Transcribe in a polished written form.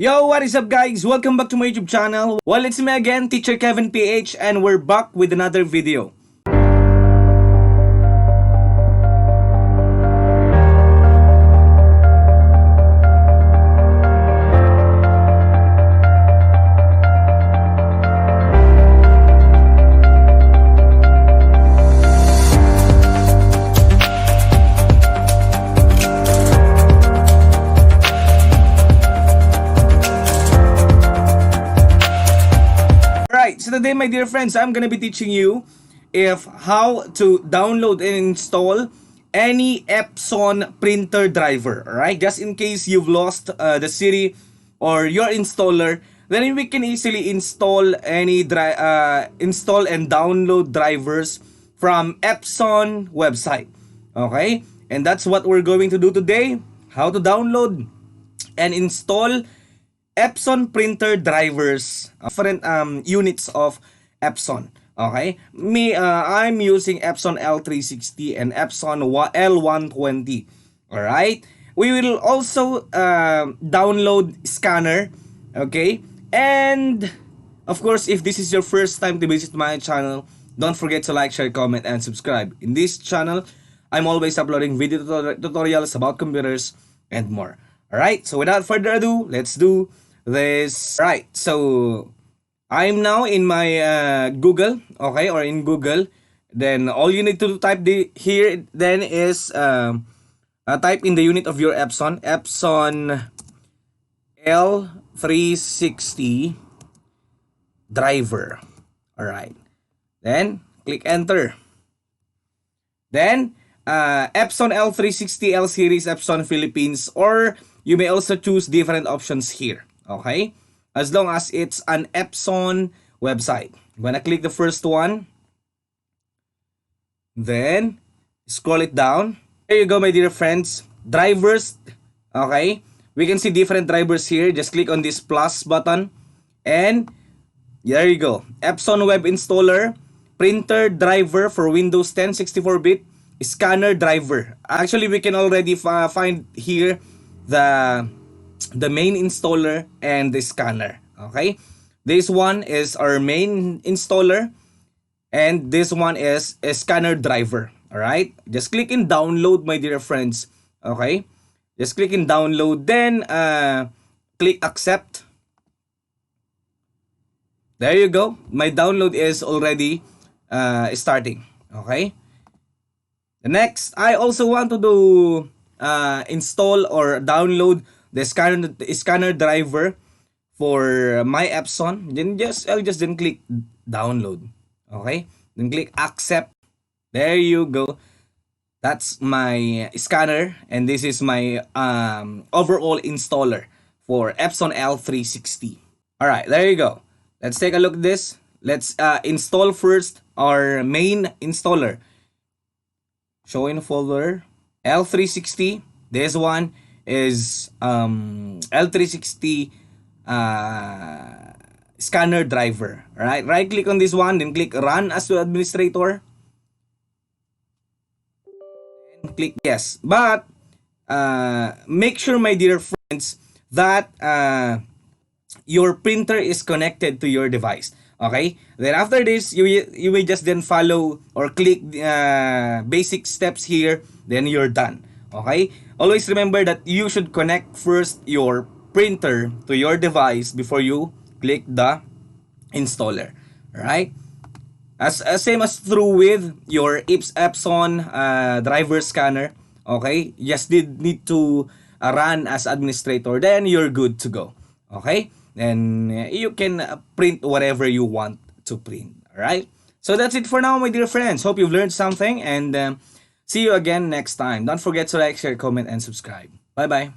Yo, what is up guys? Welcome back to my YouTube channel. Well, it's me again, Teacher Kevin PH, and we're back with another video. Alright, so today my dear friends, I'm gonna be teaching you how to download and install any EPSON printer driver. Alright, just in case you've lost the CD or your installer, then we can easily install install and download drivers from EPSON website. Okay, and that's what we're going to do today. How to download and install EPSON printer drivers, different units of EPSON. Okay, I'm using EPSON L360 and EPSON L120. All right, we will also download scanner. Okay, and of course, if this is your first time to visit my channel, don't forget to like, share, comment, and subscribe. In this channel, I'm always uploading video tutorials about computers and more. Alright, so without further ado, let's do this. Right, so I'm now in my Google, okay, or in Google. Then all you need to type here then is type in the unit of your EPSON L360 driver. Alright, then click enter. Then EPSON L360 L series EPSON Philippines, or you may also choose different options here. Okay, as long as it's an EPSON website. I'm gonna click the first one, then scroll it down. There you go, my dear friends. Drivers. Okay, we can see different drivers here. Just click on this plus button, and there you go. EPSON web installer, printer driver for Windows 10 64-bit, scanner driver. Actually, we can already find here the main installer and the scanner. Okay, this one is our main installer, and this one is a scanner driver. All right, just click in download, my dear friends. Okay, just click in download, then click accept. There you go. My download is already starting. Okay. The next, I also want to do install or download the scanner driver for my EPSON. Then I'll just click download. Okay. Then click accept. There you go. That's my scanner, and this is my overall installer for EPSON L360. All right, there you go. Let's take a look at this. Let's install first our main installer. Show in folder L360. This one is L360 scanner driver. Right click on this one, then click run as to administrator, and click yes. But make sure, my dear friends, that your printer is connected to your device. Okay, then after this, you will just then follow or click basic steps here, then you're done. Okay, always remember that you should connect first your printer to your device before you click the installer. Right, as same as true with your EPSON driver scanner. Okay, just need to run as administrator, then you're good to go. Okay, then you can print whatever you want to print. All right, so that's it for now, my dear friends. Hope you've learned something, and see you again next time. Don't forget to like, share, comment, and subscribe. Bye bye.